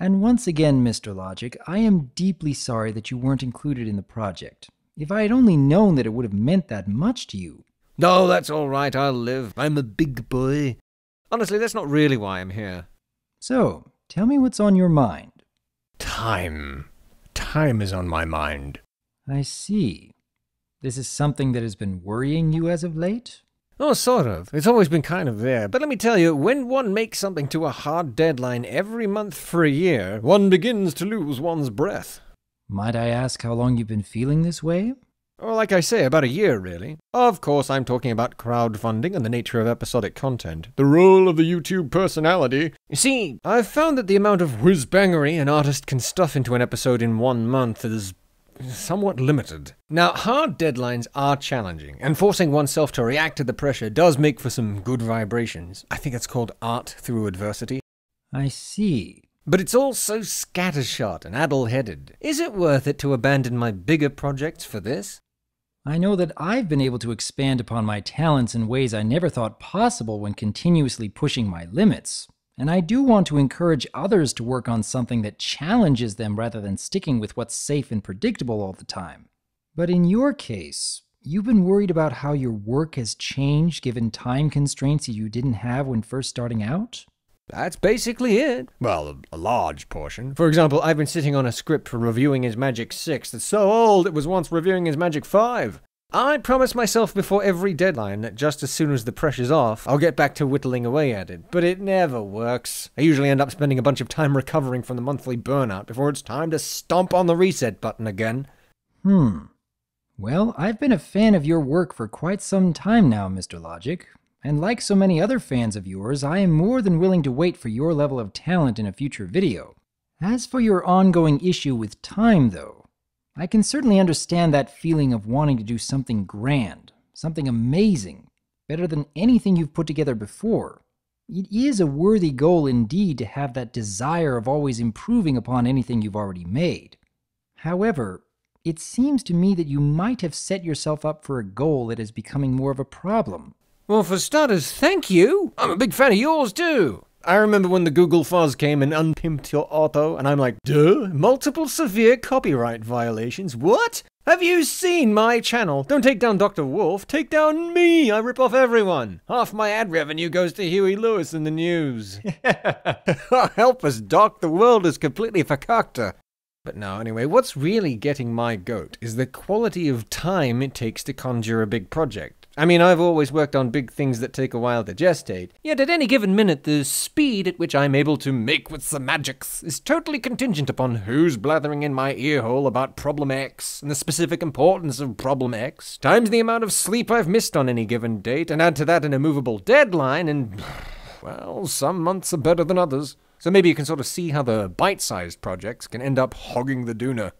And once again, Mr. Logic, I am deeply sorry that you weren't included in the project. If I had only known that it would have meant that much to you. No, that's all right, I'll live. I'm a big boy. Honestly, that's not really why I'm here. So, tell me what's on your mind. Time. Time is on my mind. I see. This is something that has been worrying you as of late? Oh, sort of. It's always been kind of there. But let me tell you, when one makes something to a hard deadline every month for a year, one begins to lose one's breath. Might I ask how long you've been feeling this way? Well, like I say, about a year, really. Of course, I'm talking about crowdfunding and the nature of episodic content. The role of the YouTube personality. You see, I've found that the amount of whiz-bangery an artist can stuff into an episode in 1 month is somewhat limited. Now, hard deadlines are challenging, and forcing oneself to react to the pressure does make for some good vibrations. I think it's called art through adversity. I see. But it's all so scattershot and addle-headed. Is it worth it to abandon my bigger projects for this? I know that I've been able to expand upon my talents in ways I never thought possible when continuously pushing my limits. And I do want to encourage others to work on something that challenges them rather than sticking with what's safe and predictable all the time. But in your case, you've been worried about how your work has changed given time constraints that you didn't have when first starting out? That's basically it. Well, a large portion. For example, I've been sitting on a script for reviewing his Magic 6 that's so old it was once reviewing his Magic 5. I promised myself before every deadline that just as soon as the pressure's off, I'll get back to whittling away at it. But it never works. I usually end up spending a bunch of time recovering from the monthly burnout before it's time to stomp on the reset button again. Well, I've been a fan of your work for quite some time now, Mr. Logic. And like so many other fans of yours, I am more than willing to wait for your level of talent in a future video. As for your ongoing issue with time, though, I can certainly understand that feeling of wanting to do something grand, something amazing, better than anything you've put together before. It is a worthy goal indeed to have that desire of always improving upon anything you've already made. However, it seems to me that you might have set yourself up for a goal that is becoming more of a problem. Well, for starters, thank you. I'm a big fan of yours, too. I remember when the Google Fuzz came and unpimped your auto, and I'm like, duh? Multiple severe copyright violations? What? Have you seen my channel? Don't take down Dr. Wolf, take down me! I rip off everyone. Half my ad revenue goes to Huey Lewis in the news. Help us, Doc, the world is completely fakakta. But no, anyway, what's really getting my goat is the quality of time it takes to conjure a big project. I mean, I've always worked on big things that take a while to gestate, yet at any given minute the speed at which I'm able to make with the magics is totally contingent upon who's blathering in my earhole about Problem X and the specific importance of Problem X, times the amount of sleep I've missed on any given date, and add to that an immovable deadline, and, well, some months are better than others. So maybe you can sort of see how the bite-sized projects can end up hogging the doona.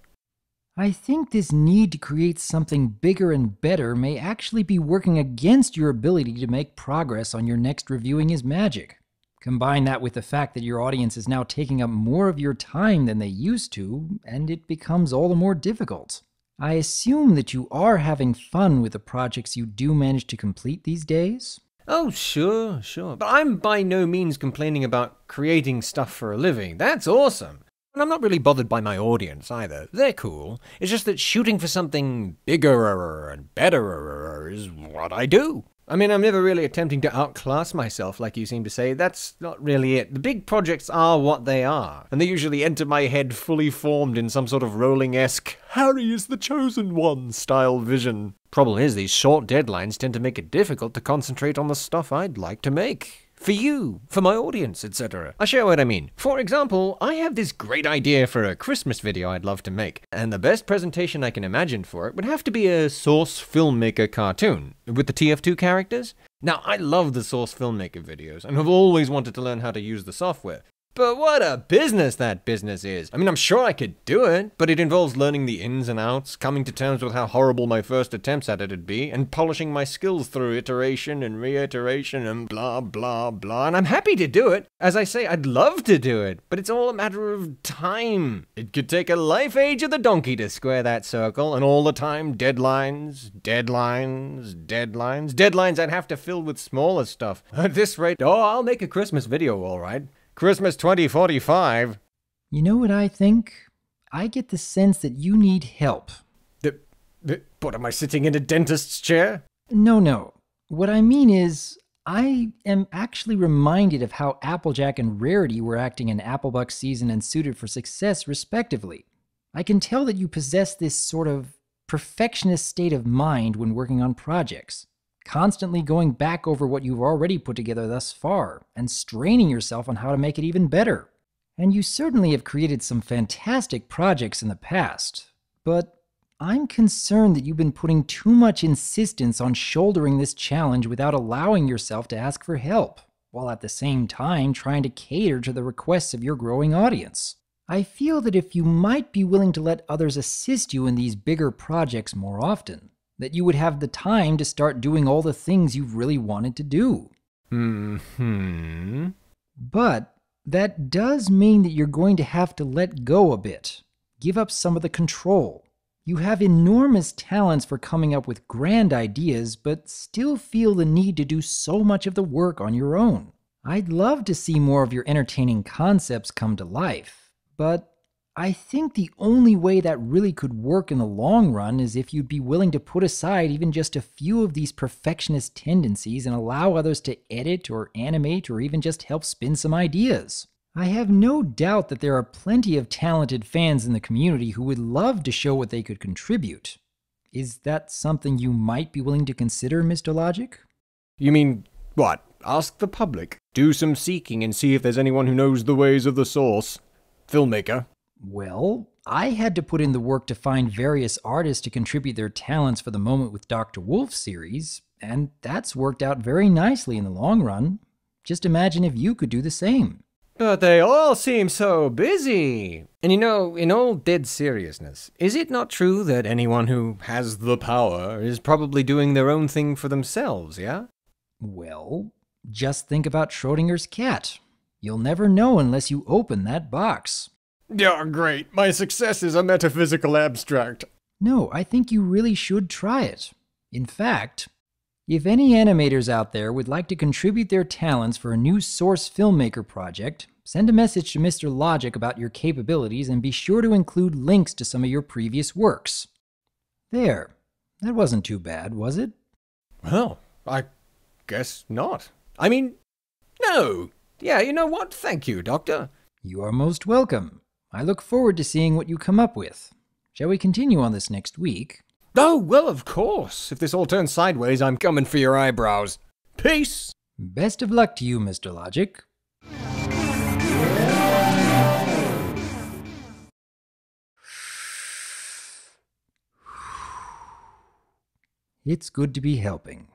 I think this need to create something bigger and better may actually be working against your ability to make progress on your next Reviewing His Magic. Combine that with the fact that your audience is now taking up more of your time than they used to, and it becomes all the more difficult. I assume that you are having fun with the projects you do manage to complete these days? Oh, sure. But I'm by no means complaining about creating stuff for a living. That's awesome. And I'm not really bothered by my audience either. They're cool. It's just that shooting for something bigger and better is what I do. I mean, I'm never really attempting to outclass myself like you seem to say. That's not really it. The big projects are what they are, and they usually enter my head fully formed in some sort of Rowling-esque Harry is the chosen one style vision. Problem is, these short deadlines tend to make it difficult to concentrate on the stuff I'd like to make. For you, for my audience, etc. I'll show you what I mean. For example, I have this great idea for a Christmas video I'd love to make, and the best presentation I can imagine for it would have to be a Source Filmmaker cartoon, with the TF2 characters. Now, I love the Source Filmmaker videos, and have always wanted to learn how to use the software. But what a business that business is. I mean, I'm sure I could do it, but it involves learning the ins and outs, coming to terms with how horrible my first attempts at it'd be, and polishing my skills through iteration and reiteration and blah, blah, blah. And I'm happy to do it. As I say, I'd love to do it, but it's all a matter of time. It could take a life age of the donkey to square that circle, and all the time deadlines I'd have to fill with smaller stuff. At this rate, oh, I'll make a Christmas video, all right. Christmas 2045. You know what I think? I get the sense that you need help. What, am I sitting in a dentist's chair? No. What I mean is, I am actually reminded of how Applejack and Rarity were acting in Applebuck Season and Suited for Success, respectively. I can tell that you possess this sort of perfectionist state of mind when working on projects, constantly going back over what you've already put together thus far, and straining yourself on how to make it even better. And you certainly have created some fantastic projects in the past, but I'm concerned that you've been putting too much insistence on shouldering this challenge without allowing yourself to ask for help, while at the same time trying to cater to the requests of your growing audience. I feel that if you might be willing to let others assist you in these bigger projects more often, that you would have the time to start doing all the things you've really wanted to do. But that does mean that you're going to have to let go a bit, give up some of the control. You have enormous talents for coming up with grand ideas, but still feel the need to do so much of the work on your own. I'd love to see more of your entertaining concepts come to life, but I think the only way that really could work in the long run is if you'd be willing to put aside even just a few of these perfectionist tendencies and allow others to edit or animate or even just help spin some ideas. I have no doubt that there are plenty of talented fans in the community who would love to show what they could contribute. Is that something you might be willing to consider, Mr. Logic? You mean, what? Ask the public? Do some seeking and see if there's anyone who knows the ways of the source? Filmmaker? Well, I had to put in the work to find various artists to contribute their talents for the Moment with Dr. Wolf series, and that's worked out very nicely in the long run. Just imagine if you could do the same. But they all seem so busy. And you know, in all dead seriousness, is it not true that anyone who has the power is probably doing their own thing for themselves, yeah? Well, just think about Schrodinger's cat. You'll never know unless you open that box. Yeah, great. My success is a metaphysical abstract. No, I think you really should try it. In fact, if any animators out there would like to contribute their talents for a new Source Filmmaker project, send a message to Mr. Logic about your capabilities and be sure to include links to some of your previous works. There. That wasn't too bad, was it? Well, I guess not. I mean, no. Yeah, you know what? Thank you, Doctor. You are most welcome. I look forward to seeing what you come up with. Shall we continue on this next week? Oh, well, of course. If this all turns sideways, I'm coming for your eyebrows. Peace! Best of luck to you, Mr. Logic. It's good to be helping.